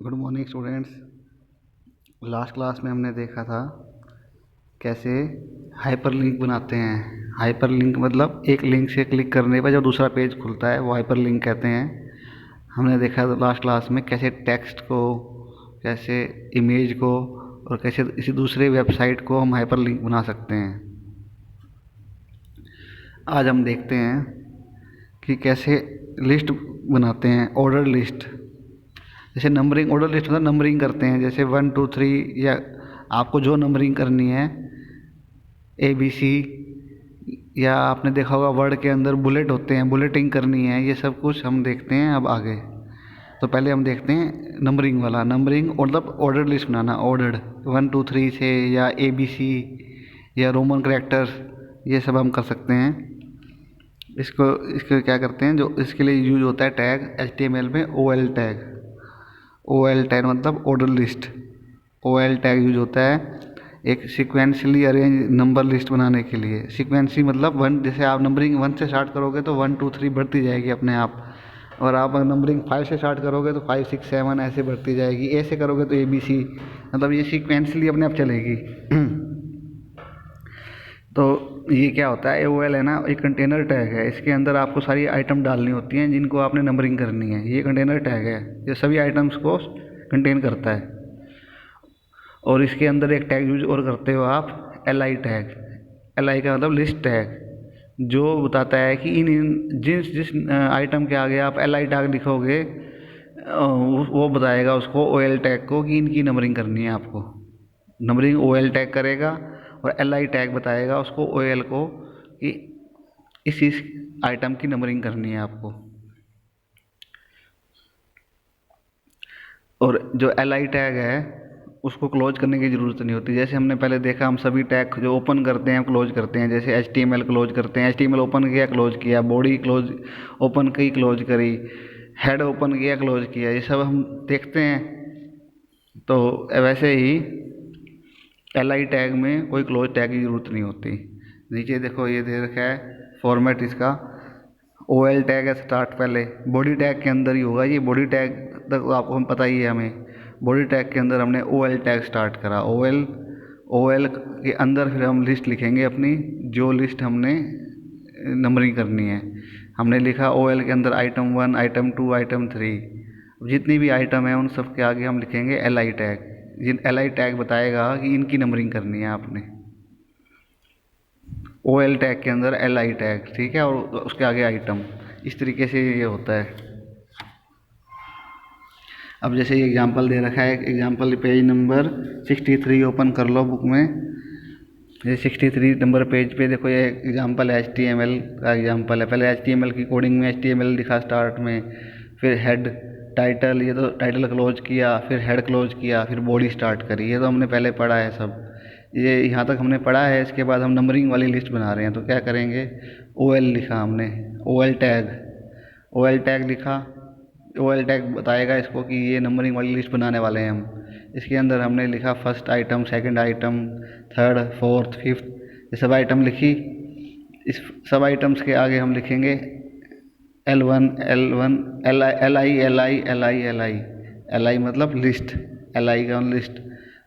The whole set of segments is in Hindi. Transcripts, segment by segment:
Good morning students. Last class में हमने देखा था कैसे हाइपरलिंक बनाते हैं। हाइपरलिंक मतलब एक लिंक से क्लिक करने पर जो दूसरा पेज खुलता है वो हाइपरलिंक कहते हैं। हमने देखा था लास्ट क्लास में कैसे टेक्स्ट को, कैसे इमेज को और कैसे किसी दूसरे वेबसाइट को हम हाइपरलिंक बना सकते हैं। आज हम देखते हैं कि कैसे लिस्ट बनाते हैं, ऑर्डर लिस्ट। जैसे नंबरिंग ऑर्डर लिस्ट मतलब नंबरिंग करते हैं, जैसे 1 2 3 या आपको जो नंबरिंग करनी है ABC, या आपने देखा होगा वर्ड के अंदर बुलेट होते हैं, बुलेटिंग करनी है, ये सब कुछ हम देखते हैं अब आगे। तो पहले हम देखते हैं नंबरिंग वाला। नंबरिंग मतलब ऑर्डर लिस्ट बनाना, ऑर्डर्ड 1 2 3 से, या ABC या रोमन कैरेक्टर्स, ये सब हम कर सकते हैं। इसको इसको क्या करते हैं, जो इसके लिए यूज होता है टैग HTML में OL टैग। OL टैग मतलब order list. OL tag use होता है एक सिक्वेंशली अरेंज नंबर लिस्ट बनाने के लिए। सिक्वेंसी मतलब वन, जैसे आप नंबरिंग 1 से स्टार्ट करोगे तो 1 2 3 बढ़ती जाएगी अपने आप, और आप नंबरिंग 5 से स्टार्ट करोगे तो 5 6 7 ऐसे बढ़ती जाएगी। ऐसे करोगे तो ABC, मतलब ये सिक्वेंशली अपने आप चलेगी। तो ये क्या होता है, OL है ना, एक कंटेनर टैग है। इसके अंदर आपको सारी आइटम डालनी होती हैं जिनको आपने नंबरिंग करनी है। ये कंटेनर टैग है, ये सभी आइटम्स को कंटेन करता है। और इसके अंदर एक टैग यूज और करते हो आप, LI टैग। LI का मतलब लिस्ट टैग, जो बताता है कि इन जिस जिस आइटम के आगे आप LI टैग लिखोगे वो बताएगा उसको, OL टैग को, कि इनकी नंबरिंग करनी है आपको। नंबरिंग OL टैग करेगा और LI टैग बताएगा उसको, OL को, कि इस आइटम की नंबरिंग करनी है आपको। और जो LI टैग है उसको क्लोज करने की ज़रूरत नहीं होती। जैसे हमने पहले देखा, हम सभी टैग जो ओपन करते हैं क्लोज करते हैं। जैसे HTML क्लोज करते हैं, HTML ओपन किया क्लोज किया, बॉडी क्लोज ओपन की क्लोज करी, हेड ओपन किया क्लोज किया, ये सब हम देखते हैं। तो वैसे ही LI टैग में कोई क्लोज टैग की ज़रूरत नहीं होती। नीचे देखो ये दे रखा है फॉर्मेट इसका, OL टैग है स्टार्ट, पहले बॉडी टैग के अंदर ही होगा ये। बॉडी टैग तक आपको हम पता ही है हमें। बॉडी टैग के अंदर हमने OL टैग स्टार्ट करा, OL के अंदर फिर हम लिस्ट लिखेंगे अपनी, जो लिस्ट हमने नंबरिंग करनी है। हमने लिखा OL के अंदर item 1 item 2 item 3, जितनी भी आइटम है उन सब के आगे हम लिखेंगे LI टैग। जिन LI टैग बताएगा कि इनकी नंबरिंग करनी है आपने। OL टैग के अंदर LI टैग, ठीक है, और उसके आगे आइटम। इस तरीके से ये होता है। अब जैसे ये एग्जांपल दे रखा है, एग्जांपल पेज नंबर 63 ओपन कर लो बुक में। ये 63 नंबर पेज पे देखो, ये एग्जांपल है HTML का एग्जांपल है। पहले HTML की कोडिंग में HTML लिखा स्टार्ट में, फिर हेड टाइटल, ये तो टाइटल क्लोज किया, फिर हेड क्लोज किया, फिर बॉडी स्टार्ट करी। ये तो हमने पहले पढ़ा है सब, ये यहाँ तक हमने पढ़ा है। इसके बाद हम नंबरिंग वाली लिस्ट बना रहे हैं, तो क्या करेंगे, OL लिखा हमने, OL टैग लिखा। OL टैग बताएगा इसको कि ये नंबरिंग वाली लिस्ट बनाने वाले हैं हम। इसके अंदर हमने लिखा first item, second item, third, fourth, fifth, ये सब आइटम लिखी। इस सब आइटम्स के आगे हम लिखेंगे L1 L1 LI मतलब लिस्ट, LI का लिस्ट।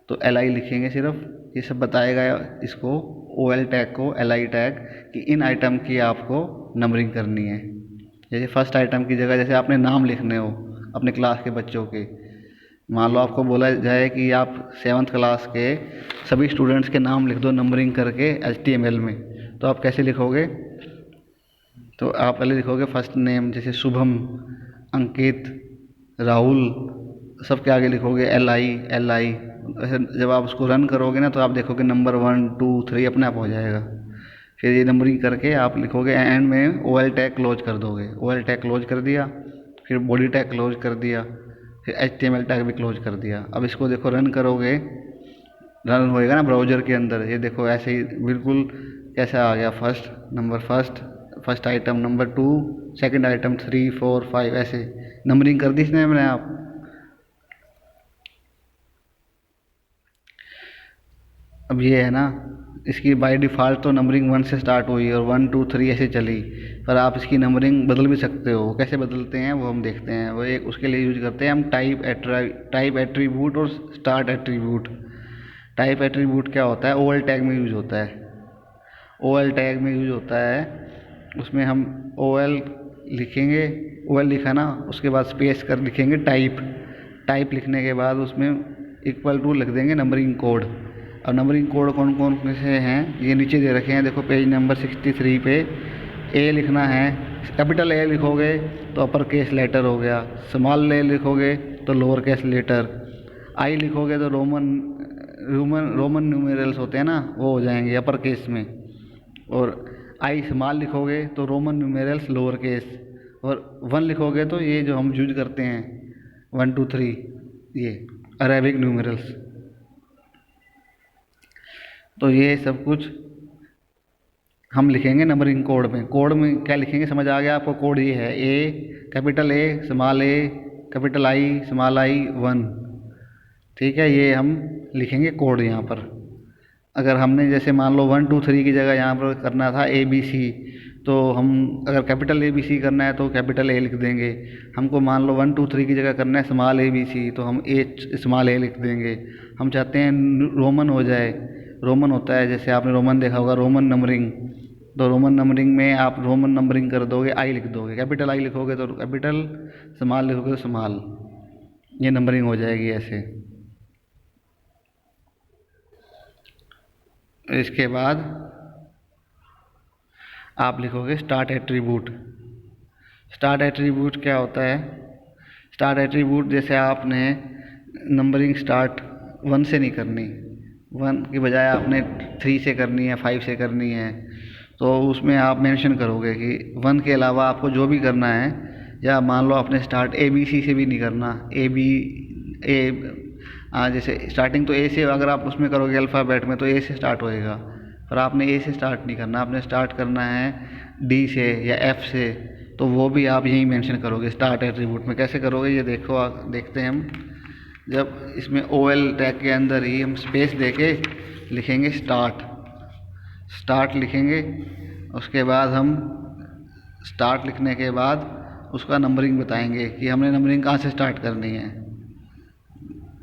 तो LI लिखेंगे सिर्फ, ये सब बताएगा इसको, OL टैग को, LI टैग, कि इन आइटम की आपको नंबरिंग करनी है। जैसे फर्स्ट आइटम की जगह जैसे आपने नाम लिखने हो अपने क्लास के बच्चों के, मान लो आपको बोला जाए कि आप 7th क्लास के सभी स्टूडेंट्स के नाम लिख दो नंबरिंग करके HTML में, तो आप कैसे लिखोगे, तो आप पहले लिखोगे फर्स्ट नेम, जैसे शुभम, अंकित, राहुल, सबके आगे लिखोगे LI। जब आप उसको रन करोगे ना तो आप देखोगे नंबर 1 2 3 अपने आप हो जाएगा। फिर ये नंबरिंग करके आप लिखोगे, एंड में OL टैग क्लोज कर दोगे। OL टैग क्लोज कर दिया, फिर बॉडी टैग क्लोज कर दिया, फिर HTML टैग भी क्लोज कर दिया। अब इसको देखो रन करोगे, रन होएगा ना ब्राउज़र के अंदर, ये देखो ऐसे ही बिल्कुल कैसा आ गया, first item, number 2, second item 3 4 5, ऐसे नंबरिंग कर दी इसने मैंने आप। अब ये है ना, इसकी बाय डिफ़ॉल्ट तो नंबरिंग 1 से स्टार्ट हुई और 1 2 3 ऐसे चली, पर आप इसकी नंबरिंग बदल भी सकते हो। कैसे बदलते हैं वो हम देखते हैं। वो एक उसके लिए यूज करते हैं हम टाइप एट्रीब्यूट और स्टार्ट एट्रीब्यूट। टाइप एट्रीब्यूट क्या होता है, ओएल टैग में यूज होता है। ओएल टैग में यूज होता है, उसमें हम ओएल लिखेंगे, ओएल लिखा ना, उसके बाद स्पेस कर लिखेंगे टाइप लिखने के बाद उसमें इक्वल टू लिख देंगे नंबरिंग कोड। और नंबरिंग कोड कौन कौन से हैं ये नीचे दे रखे हैं, देखो पेज नंबर 63 पे। ए लिखना है, कैपिटल ए लिखोगे तो अपर केस लेटर हो गया, स्मॉल ए लिखोगे तो लोअर केस लेटर, आई लिखोगे तो रोमन न्यूमेरल्स होते हैं ना, वो हो जाएंगे अपर केस में, और आई स्मॉल लिखोगे तो रोमन न्यूमेरल्स लोअर केस, और 1 लिखोगे तो ये जो हम यूज करते हैं 1 2 3 ये अरेबिक न्यूमेरल्स। तो ये सब कुछ हम लिखेंगे नंबरिंग कोड में। कोड में क्या लिखेंगे समझ आ गया आपको? कोड ये है, capital A small A capital I small I 1, ठीक है। ये हम लिखेंगे कोड यहाँ पर। अगर हमने जैसे मान लो 1 2 3 की जगह यहाँ पर करना था ABC, तो हम अगर कैपिटल ABC करना है तो कैपिटल ए लिख देंगे। हमको मान लो 1 2 3 की जगह करना है स्मॉल ABC, तो हम स्मॉल ए लिख देंगे। हम चाहते हैं रोमन हो जाए, रोमन होता है, जैसे आपने रोमन देखा होगा, रोमन नंबरिंग, तो रोमन नंबरिंग में आप रोमन नंबरिंग कर दोगे, आई लिख दोगे, कैपिटल आई लिखोगे तो कैपिटल, स्मॉल लिखोगे तो स्मॉल, ये नंबरिंग हो जाएगी ऐसे। इसके बाद आप लिखोगे स्टार्ट एट्रीब्यूट। स्टार्ट एट्रीब्यूट क्या होता है? स्टार्ट एट्रीब्यूट जैसे आपने नंबरिंग स्टार्ट 1 से नहीं करनी, 1 की बजाय आपने 3 से करनी है, 5 से करनी है, तो उसमें आप मेंशन करोगे कि 1 के अलावा आपको जो भी करना है, या मान लो आपने स्टार्ट ABC से भी नहीं करना, जैसे स्टार्टिंग तो ए से, अगर आप उसमें करोगे अल्फ़ाबेट में तो ए से स्टार्ट होएगा, पर आपने ए से स्टार्ट नहीं करना, आपने स्टार्ट करना है डी से या एफ से, तो वो भी आप यहीं मेंशन करोगे स्टार्ट एट्रीब्यूट में। कैसे करोगे ये देखो, देखते हैं हम। जब इसमें OL टैग के अंदर ही हम स्पेस देके लिखेंगे स्टार्ट लिखेंगे, उसके बाद हम स्टार्ट लिखने के बाद उसका नंबरिंग बताएंगे कि हमने नंबरिंग कहाँ से स्टार्ट करनी है।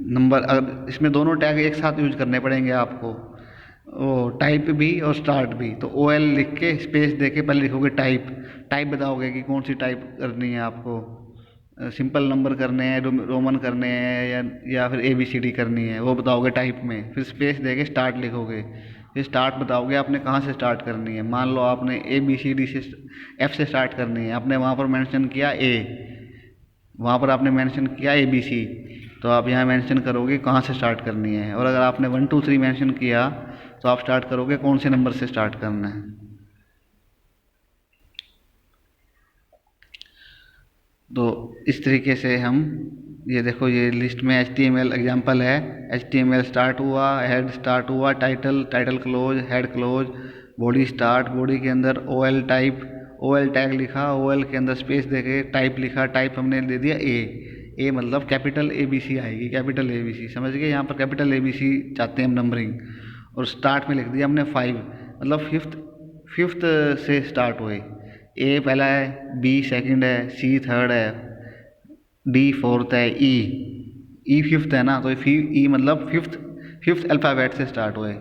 नंबर, अगर इसमें दोनों टैग एक साथ यूज करने पड़ेंगे आपको, वो टाइप भी और स्टार्ट भी। तो OL लिख के स्पेस दे के पहले लिखोगे टाइप बताओगे कि कौन सी टाइप करनी है आपको, सिंपल नंबर करने हैं, रोमन करने हैं, या फिर ABCD करनी है, वो बताओगे टाइप में। फिर स्पेस दे के स्टार्ट लिखोगे, फिर स्टार्ट बताओगे आपने कहाँ से स्टार्ट करनी है। मान लो आपने ABCD से F से स्टार्ट करनी है, आपने वहाँ पर मेंशन किया A, वहाँ पर आपने मेंशन किया ABC, तो आप यहाँ मेंशन करोगे कहाँ से स्टार्ट करनी है। और अगर आपने 1 2 3 मेंशन किया तो आप स्टार्ट करोगे कौन से नंबर से स्टार्ट करना है। तो इस तरीके से हम, ये देखो ये लिस्ट में HTML एग्जांपल है, HTML स्टार्ट हुआ, हेड स्टार्ट हुआ, title close, head close, body start, body के अंदर OL टैग लिखा, OL के अंदर स्पेस देके टाइप लिखा, टाइप हमने दे दिया ए मतलब कैपिटल ABC आएगी, कैपिटल ABC, समझ गए? यहाँ पर कैपिटल ABC चाहते हैं हम नंबरिंग, और स्टार्ट में लिख दिया हमने 5, मतलब फिफ्थ से स्टार्ट हुए। A पहला है, B सेकंड है, C थर्ड है, D फोर्थ है, E फिफ्थ है ना, तो E मतलब फिफ्थ अल्फ़ाबेट से स्टार्ट हुए।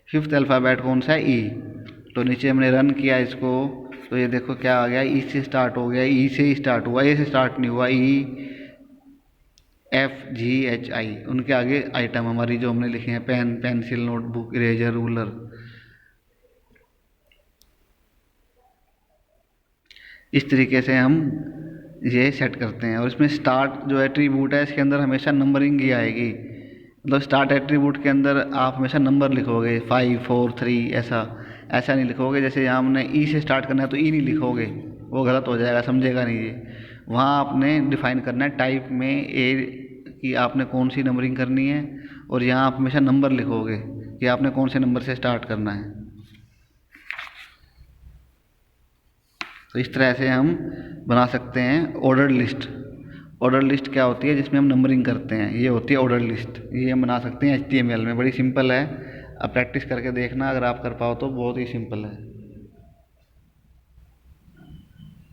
फिफ्थ अल्फ़ाबेट कौन सा है? E। तो नीचे हमने रन किया इसको, तो ये देखो क्या आ गया, E से स्टार्ट हो गया, E से ही स्टार्ट हुआ, A से स्टार्ट नहीं हुआ, EFGHI, उनके आगे आइटम हमारी जो हमने लिखे हैं, pen, pencil, notebook, eraser, ruler. इस तरीके से हम ये सेट करते हैं। और इसमें स्टार्ट जो एट्रीब्यूट है इसके अंदर हमेशा नंबरिंग ही आएगी, मतलब स्टार्ट एट्रीब्यूट के अंदर आप हमेशा नंबर लिखोगे 5 4 3, ऐसा नहीं लिखोगे। जैसे यहाँ हमने E से स्टार्ट करना है तो E नहीं लिखोगे, वो गलत हो जाएगा, समझेगा नहीं ये। वहाँ आपने डिफाइन करना है टाइप में ए कि आपने कौन सी नंबरिंग करनी है, और यहाँ आप हमेशा नंबर लिखोगे कि आपने कौन से नंबर से स्टार्ट करना है। तो इस तरह से हम बना सकते हैं ऑर्डर लिस्ट। ऑर्डर लिस्ट क्या होती है? जिसमें हम नंबरिंग करते हैं, ये होती है ऑर्डर लिस्ट। ये हम बना सकते हैं HTML में, बड़ी सिंपल है। अब प्रैक्टिस करके देखना, अगर आप कर पाओ तो बहुत ही सिंपल है।